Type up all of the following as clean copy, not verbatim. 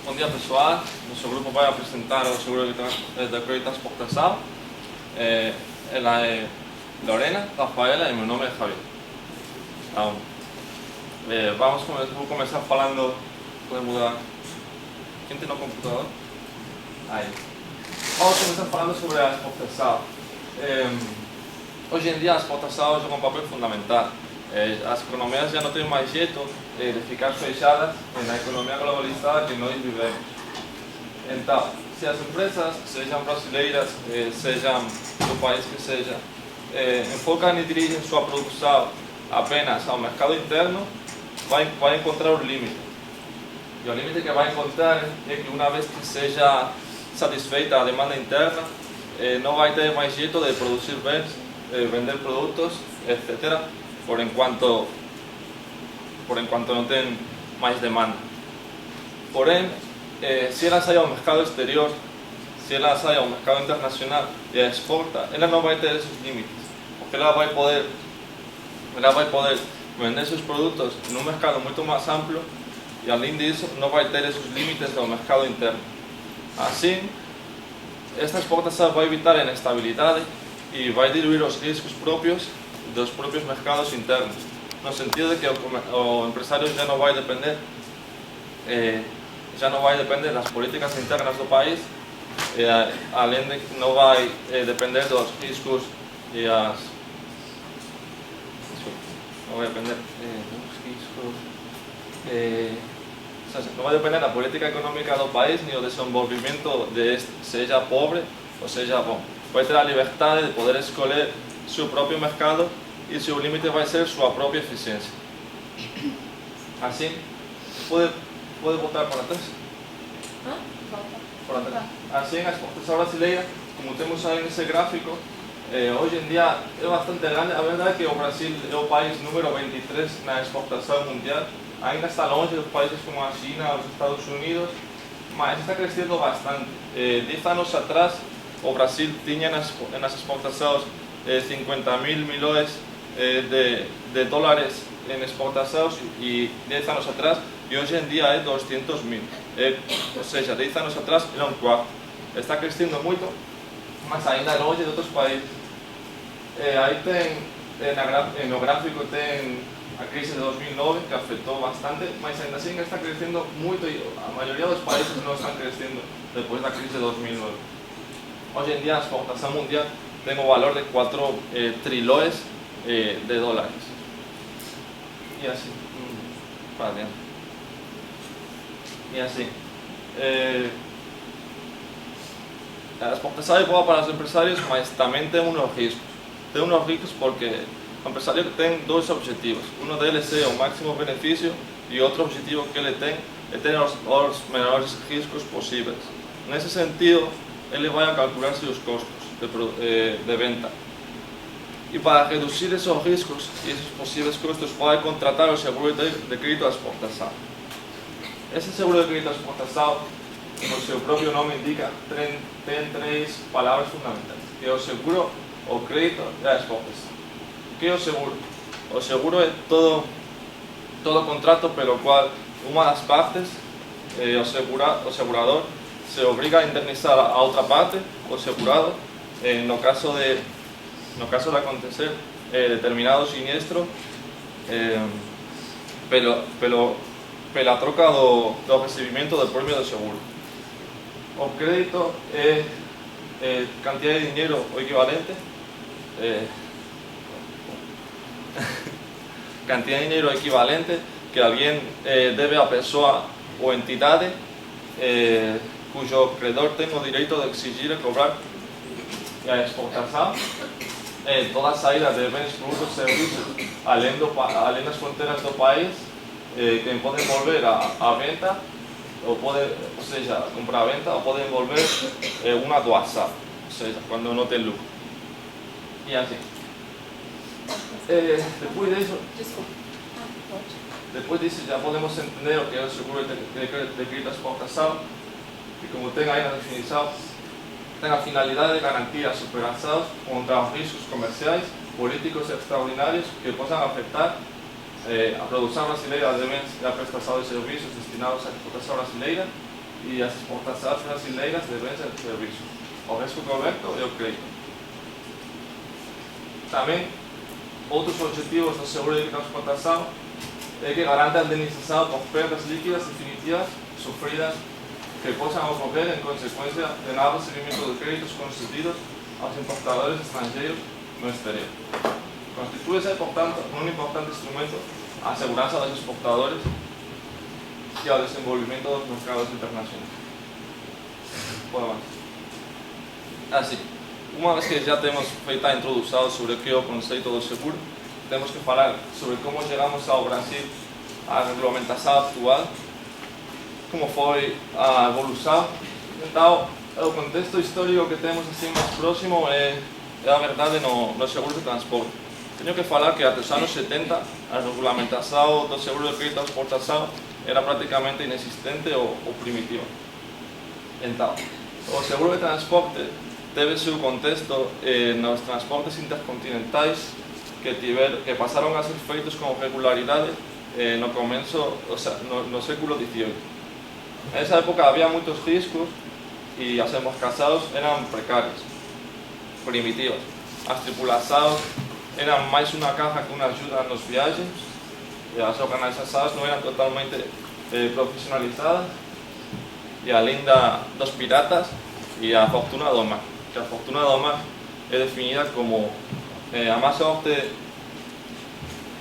Bom dia, pessoal. Nosso grupo vai apresentar o seguro de crédito de exportação. Ela é Lorena, Rafaela e meu nome é Javier. Então, vou começar falando. Pode mudar. Quem tem no computador? Aí. Vamos começar falando sobre a exportação. Hoje em dia a exportação joga um papel fundamental. As economias já não têm mais jeito de ficar fechadas na economia globalizada que nós vivemos. Então, se as empresas, sejam brasileiras, sejam do país que seja, enfocam e dirigem sua produção apenas ao mercado interno, vai encontrar o limite. E o limite que vai encontrar é que uma vez que seja satisfeita a demanda interna, não vai ter mais jeito de produzir bens, vender produtos, etc. Por enquanto não tem mais demanda. Porém, se ela sai ao mercado exterior, se ela sai ao mercado internacional e a exporta, ela não vai ter esses limites, porque ela vai poder vender seus produtos num mercado muito mais amplo e, além disso, não vai ter esses limites do mercado interno. Assim, esta exportação vai evitar a inestabilidade e vai diluir os riscos próprios dos próprios mercados internos, no sentido de que o empresário já não vai depender das políticas internas do país, além de que não vai depender dos riscos e não vai depender não vai depender da política econômica do país nem do desenvolvimento deste, seja pobre ou seja bom. Vai ter a liberdade de poder escolher seu próprio mercado e seu limite vai ser sua própria eficiência. Assim, pode voltar para trás? Para trás. Assim, a exportação brasileira, como temos aí nesse gráfico, hoje em dia é bastante grande. A verdade é que o Brasil é o país número 23 na exportação mundial. Ainda está longe dos países como a China, os Estados Unidos, mas está crescendo bastante. 10 anos atrás, o Brasil tinha nas exportações 50 mil milhões de dólares em exportações e 10 anos atrás, e hoje em dia é 200 mil. Ou seja, 10 anos atrás era um quarto. Está crescendo muito, mas ainda longe de outros países. Aí tem, no gráfico tem a crise de 2009, que afetou bastante, mas ainda assim está crescendo muito e a maioria dos países não estão crescendo depois da crise de 2009. Hoje em dia a exportação mundial tem um valor de 4 trilhões de dólares. E assim, para dentro. E assim, a exportação é boa para os empresários, mas também tem uns riscos. Tem uns riscos porque o empresário tem dois objetivos. Um deles é o máximo benefício e outro objetivo que ele tem é ter os menores riscos possíveis. Nesse sentido, ele vai calcular seus custos de venda. E para reduzir esses riscos e esses possíveis custos, vai contratar o seguro de crédito de exportação. Esse seguro de crédito de exportação, como o seu próprio nome indica, tem três palavras fundamentais, que é o seguro, o crédito e a exportação. O que é o seguro? O seguro é todo contrato pelo qual uma das partes, o segurador, se obriga a indemnizar a outra parte, o segurado, no caso de acontecer determinado siniestro, pela troca do recebimento do prêmio do seguro. O crédito é quantidade de dinheiro ou equivalente, quantidade de dinheiro equivalente que alguém deve à pessoa ou entidade cujo credor tem o direito de exigir e cobrar a exportação, toda a saída de bens, produtos e serviços além das fronteiras do país, que podem envolver a venda, ou seja, comprar a venda, ou podem envolver uma doação, ou seja, quando não tem lucro. E assim. Depois disso já podemos entender o que é o seguro de crédito de exportação, que, como tem aí na definição, tem a finalidade de garantir a superação contra os riscos comerciais, políticos extraordinários que possam afetar a produção brasileira de bens e a prestação de serviços destinados à exportação brasileira e as exportações brasileiras de bens e serviços. O risco coberto e o crédito. Também, outros objetivos do seguro de exportação é que garante a indenização por perdas líquidas definitivas sofridas que possam ocorrer em consequência de não recebimento de créditos concedidos aos importadores estrangeiros no exterior. Constitui-se, portanto, um importante instrumento à segurança dos exportadores e ao desenvolvimento dos mercados internacionais. Assim, uma vez que já temos feito a introdução sobre o que é o conceito do seguro, temos que falar sobre como chegamos ao Brasil, à regulamentação atual, como foi a evolução. Então, o contexto histórico que temos assim mais próximo é a verdade no seguro de transporte. Tenho que falar que até os anos 70 a regulamentação do seguro de crédito à exportação era praticamente inexistente ou primitiva. Então, o seguro de transporte teve seu contexto nos transportes intercontinentais que passaram a ser feitos com regularidade no começo, no século XVIII. Nessa época havia muitos riscos e as embarcações eram precárias, primitivas. As tripulações eram mais uma carga que uma ajuda nas viagens e as organizações não eram totalmente profissionalizadas, e além dos piratas e a fortuna do mar, que a fortuna do mar é definida como a má sorte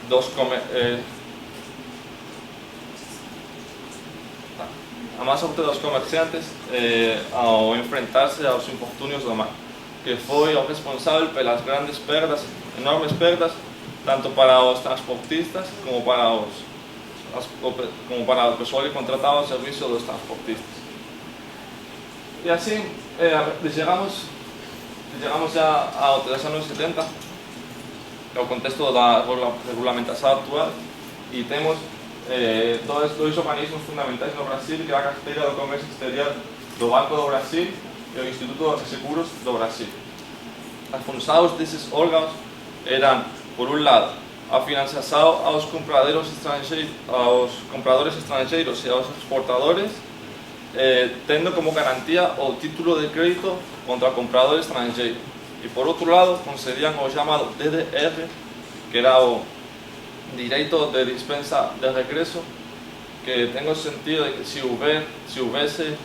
dos comerciantes ao enfrentar-se aos infortúnios do mar, que foi o responsável pelas grandes perdas, enormes perdas, tanto para os transportistas como para o pessoal que contratava o serviço dos transportistas. E assim, chegamos já aos anos 70, ao contexto da regulamentação atual, e temos dois organismos fundamentais no Brasil, que é a Carteira do Comércio Exterior do Banco do Brasil e o Instituto de Seguros do Brasil. As funções desses órgãos eram, por um lado, a financiação aos compradores estrangeiros e aos exportadores, tendo como garantia o título de crédito contra o comprador estrangeiro. E por outro lado, concediam o chamado DDR, que era o direito de dispensa de regresso, que tem o sentido de que se houvesse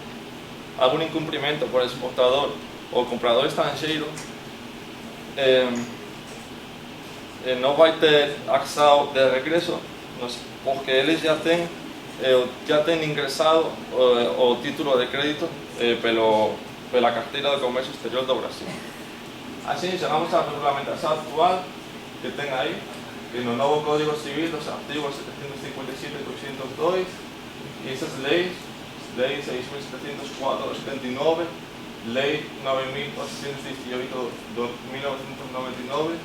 algum incumprimento por exportador ou comprador estrangeiro, não vai ter ação de regresso, porque eles já têm ingressado o título de crédito pela Carteira do Comércio Exterior do Brasil. Assim, chegamos à regulamentação atual que tem aí, que no novo Código Civil, dos artigos 757 e 202, e essas leis, Lei 6.704/79, Lei 9.418 de 1999,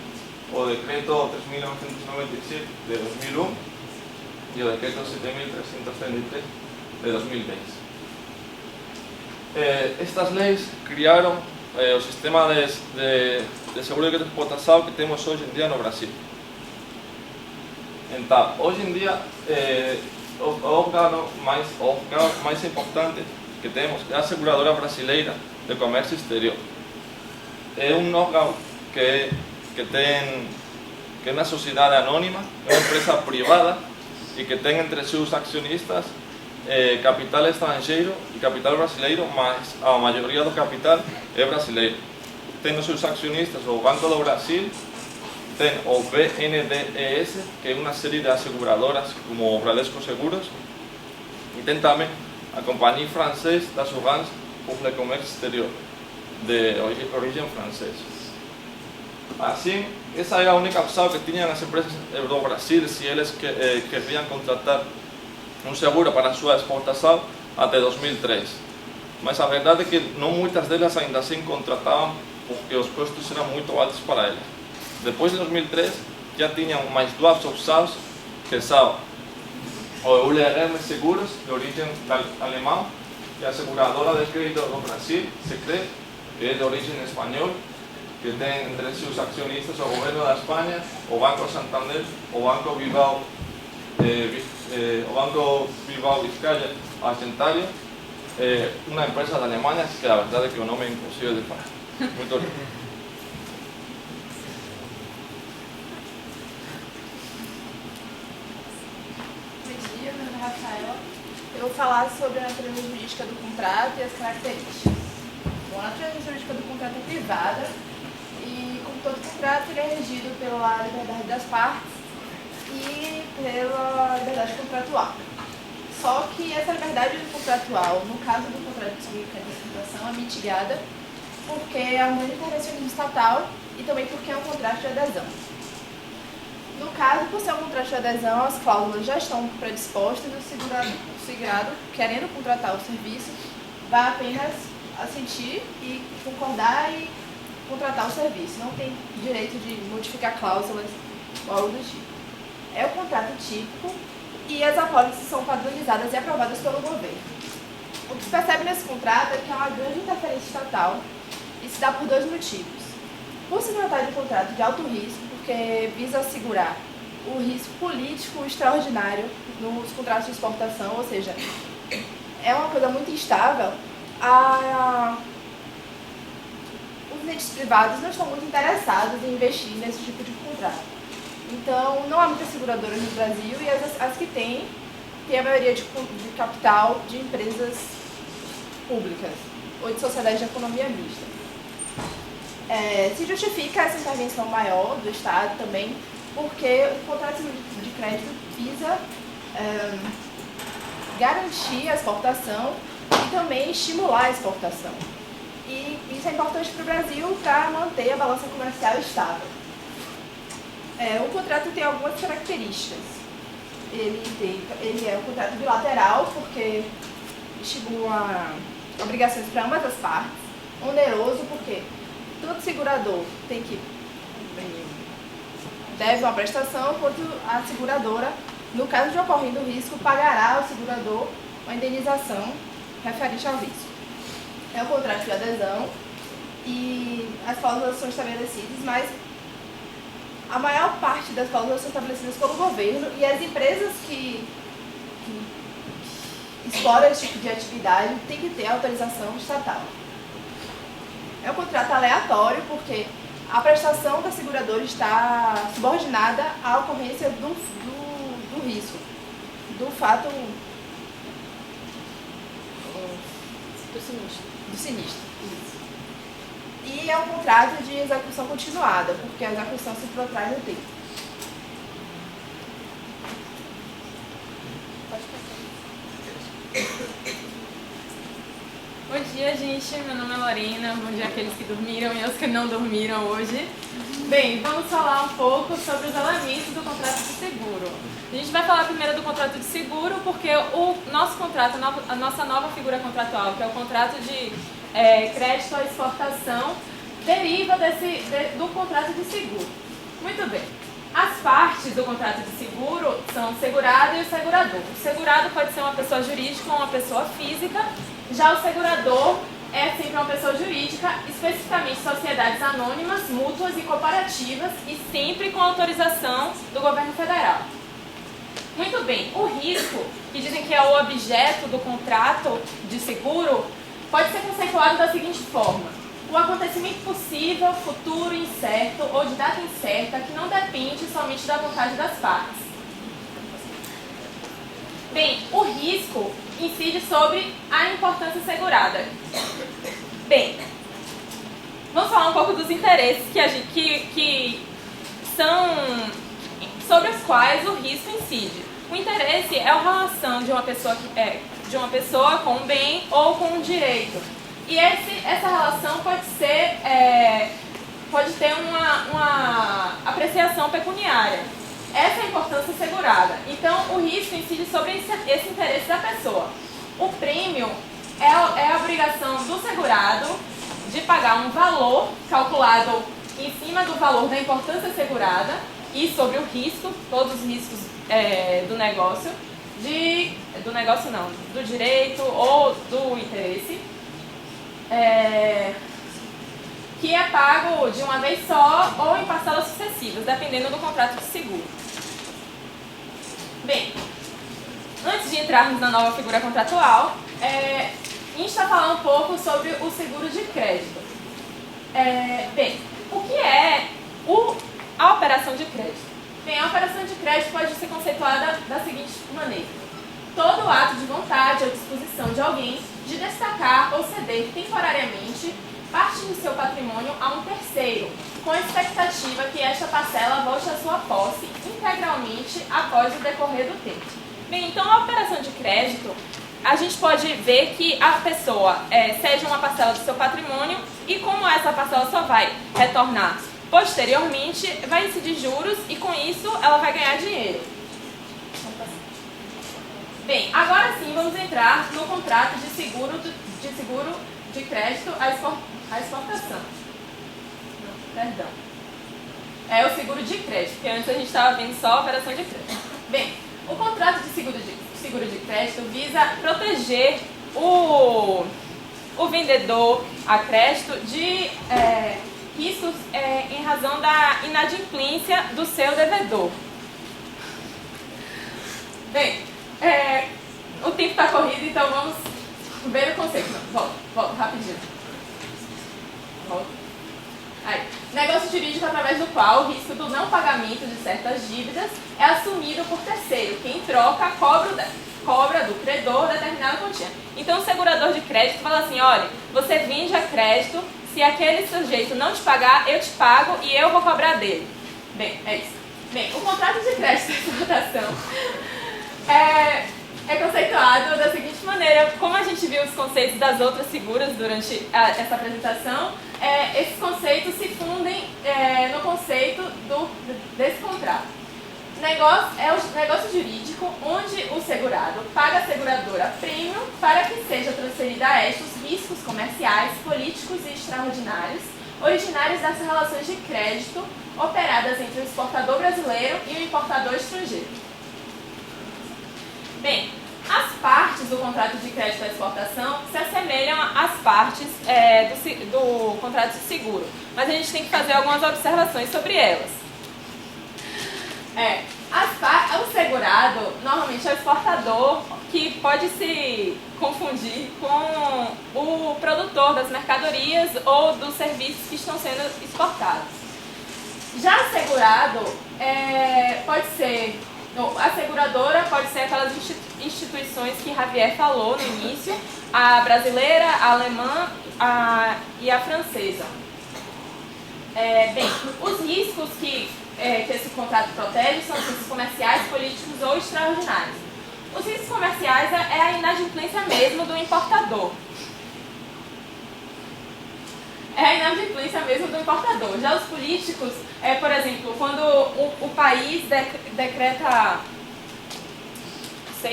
o Decreto 3.997 de 2001 e o Decreto 7.333 de 2010. Estas leis criaram o sistema de seguro de exportação que temos hoje em dia no Brasil. Então, hoje em dia, o órgão mais importante que temos é a Seguradora Brasileira de Comércio Exterior. É um órgão que é uma sociedade anônima, é uma empresa privada e que tem entre seus acionistas capital estrangeiro e capital brasileiro, mas a maioria do capital é brasileiro. Tem nos seus acionistas o Banco do Brasil, tem o BNDES, que é uma série de asseguradoras como Bradesco Seguros, e tem também a Companhia Francesa d'Assurance pour le Commerce Exterior, de origem francesa. Assim, essa era a única opção que tinham as empresas do Brasil se eles queriam contratar um seguro para a sua exportação até 2003. Mas a verdade é que não muitas delas ainda assim contratavam, porque os custos eram muito altos para elas. Depois de 2003, já tinham mais duas opções, que são o ULRM Seguros, de origem alemã, e a Seguradora de Crédito do Brasil, SECRE, que é de origem espanhola, que tem entre seus acionistas o governo da Espanha, o Banco Santander, o Banco Bilbao Vizcaya Argentaria una empresa de Alemania, que la verdad es que o nome é imposible de falar. Muito obrigado. Bom dia, meu nome é Rafaela. Eu vou falar sobre a natureza jurídica do contrato e as características. Bom, a natureza jurídica do contrato é privada e, como todo contrato, ele é regido pela liberdade das partes e pela liberdade contratual. Só que essa liberdade contratual, no caso do contrato de licitação, é mitigada porque há um grande intervencionismo estatal e também porque é um contrato de adesão. No caso, por ser um contrato de adesão, as cláusulas já estão predispostas e o segurado, querendo contratar o serviço, vai apenas assentir e concordar e contratar o serviço. Não tem direito de modificar cláusulas ou algo do tipo. É o contrato típico e as apólices são padronizadas e aprovadas pelo governo. O que se percebe nesse contrato é que há uma grande interferência estatal e se dá por dois motivos. Por se tratar de um contrato de alto risco, porque visa assegurar o risco político extraordinário nos contratos de exportação, ou seja, é uma coisa muito instável, os entes privados não estão muito interessados em investir nesse tipo de contrato. Então, não há muitas seguradoras no Brasil e as que têm a maioria de capital de empresas públicas ou de sociedades de economia mista. Se justifica essa intervenção maior do Estado também, porque o contrato de crédito visa garantir a exportação e também estimular a exportação. E isso é importante para o Brasil para manter a balança comercial estável. O contrato tem algumas características. Ele é um contrato bilateral, porque estimula obrigações para ambas as partes. Oneroso, porque tanto o segurador deve uma prestação, quanto a seguradora, no caso de ocorrendo o risco, pagará ao segurador uma indenização referente ao risco. É um contrato de adesão e as cláusulas são estabelecidas, mas a maior parte das cláusulas são estabelecidas pelo governo e as empresas que exploram esse tipo de atividade têm que ter autorização estatal. É um contrato aleatório porque a prestação da seguradora está subordinada à ocorrência do risco, do fato do sinistro. E é um contrato de execução continuada, porque a execução se protrai no tempo. Bom dia, gente. Meu nome é Lorena. Bom dia àqueles que dormiram e aos que não dormiram hoje. Bem, vamos falar um pouco sobre os elementos do contrato de seguro. A gente vai falar primeiro do contrato de seguro, porque o nosso contrato, a nossa nova figura contratual, que é o contrato de crédito à exportação, deriva do contrato de seguro. Muito bem. As partes do contrato de seguro são o segurado e o segurador. O segurado pode ser uma pessoa jurídica ou uma pessoa física. Já o segurador é sempre uma pessoa jurídica, especificamente sociedades anônimas, mútuas e cooperativas, e sempre com autorização do governo federal. Muito bem, o risco, que dizem que é o objeto do contrato de seguro, pode ser conceituado da seguinte forma: o acontecimento possível, futuro, incerto ou de data incerta que não depende somente da vontade das partes. Bem, o risco incide sobre a importância segurada. Bem, vamos falar um pouco dos interesses que são sobre os quais o risco incide. O interesse é a relação de uma pessoa com um bem ou com um direito. E essa relação pode ter uma apreciação pecuniária. Essa é a importância segurada. Então, o risco incide sobre esse interesse da pessoa. O prêmio é a obrigação do segurado de pagar um valor calculado em cima do valor da importância segurada e sobre o risco, todos os riscos do negócio, do direito ou do interesse, que é pago de uma vez só ou em parcelas sucessivas, dependendo do contrato de seguro. Bem, antes de entrarmos na nova figura contratual, a gente está falando um pouco sobre o seguro de crédito. Bem, o que é a operação de crédito? Bem, a operação de crédito pode ser conceituada da seguinte maneira: todo ato de vontade ou disposição de alguém de destacar ou ceder temporariamente parte de seu patrimônio a um terceiro, com a expectativa que esta parcela volte à sua posse integralmente após o decorrer do tempo. Bem, então a operação de crédito, a gente pode ver que a pessoa cede uma parcela do seu patrimônio e como essa parcela só vai retornar posteriormente, vai incidir juros e com isso ela vai ganhar dinheiro. Bem, agora sim vamos entrar no contrato de seguro de crédito à exportação. Não, perdão. É o seguro de crédito, porque antes a gente estava vendo só a operação de crédito. Bem, o contrato de seguro de crédito visa proteger o vendedor a crédito de riscos em razão da inadimplência do seu devedor. Bem, o tempo está corrido, então vamos ver o conceito. Não, volta, rapidinho. Volta. Aí. Negócio jurídico através do qual o risco do não pagamento de certas dívidas é assumido por terceiro, que em troca cobra do credor determinada quantia. Então o segurador de crédito fala assim: olha, você vende a crédito, se aquele sujeito não te pagar, eu te pago e eu vou cobrar dele. Bem, é isso. Bem, o contrato de crédito de exportação é conceituado da seguinte maneira: como a gente viu os conceitos das outras figuras durante essa apresentação, esses conceitos se fundem no conceito desse contrato. É o negócio jurídico onde o segurado paga à seguradora prêmio para que seja transferida a esta os riscos comerciais, políticos e extraordinários originários das relações de crédito operadas entre o exportador brasileiro e o importador estrangeiro. Bem, as partes do contrato de crédito à exportação se assemelham às partes do contrato de seguro, mas a gente tem que fazer algumas observações sobre elas. O segurado normalmente é o exportador, que pode se confundir com o produtor das mercadorias ou dos serviços que estão sendo exportados. Já o segurado a seguradora pode ser aquelas instituições que Javier falou no início, a brasileira, a alemã e a francesa. Bem, os riscos que esse contrato protege são os riscos comerciais, políticos ou extraordinários. Os riscos comerciais é a inadimplência mesmo do importador. Já os políticos, por exemplo, quando o país decreta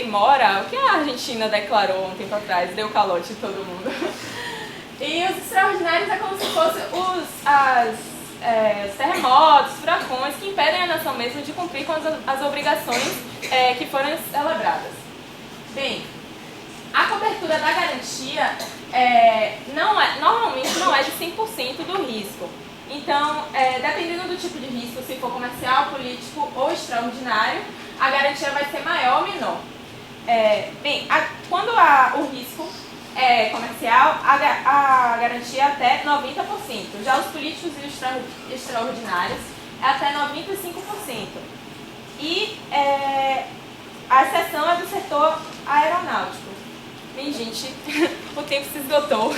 mora, o que a Argentina declarou um tempo atrás, deu calote em todo mundo. E os extraordinários é como se fossem os terremotos, furacões, que impedem a nação mesmo de cumprir com as obrigações que foram celebradas. Bem, a cobertura da garantia normalmente não é de 100% do risco. Então, dependendo do tipo de risco, se for comercial, político ou extraordinário, a garantia vai ser maior ou menor. Quando o risco é comercial, a garantia é até 90%. Já os políticos e os extraordinários é até 95%. E a exceção é do setor aeronáutico. Bem, gente, o tempo se esgotou.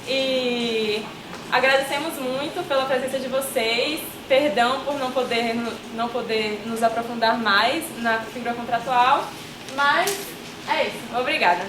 E agradecemos muito pela presença de vocês. Perdão por não poder nos aprofundar mais na figura contratual. Mas é isso. Obrigada.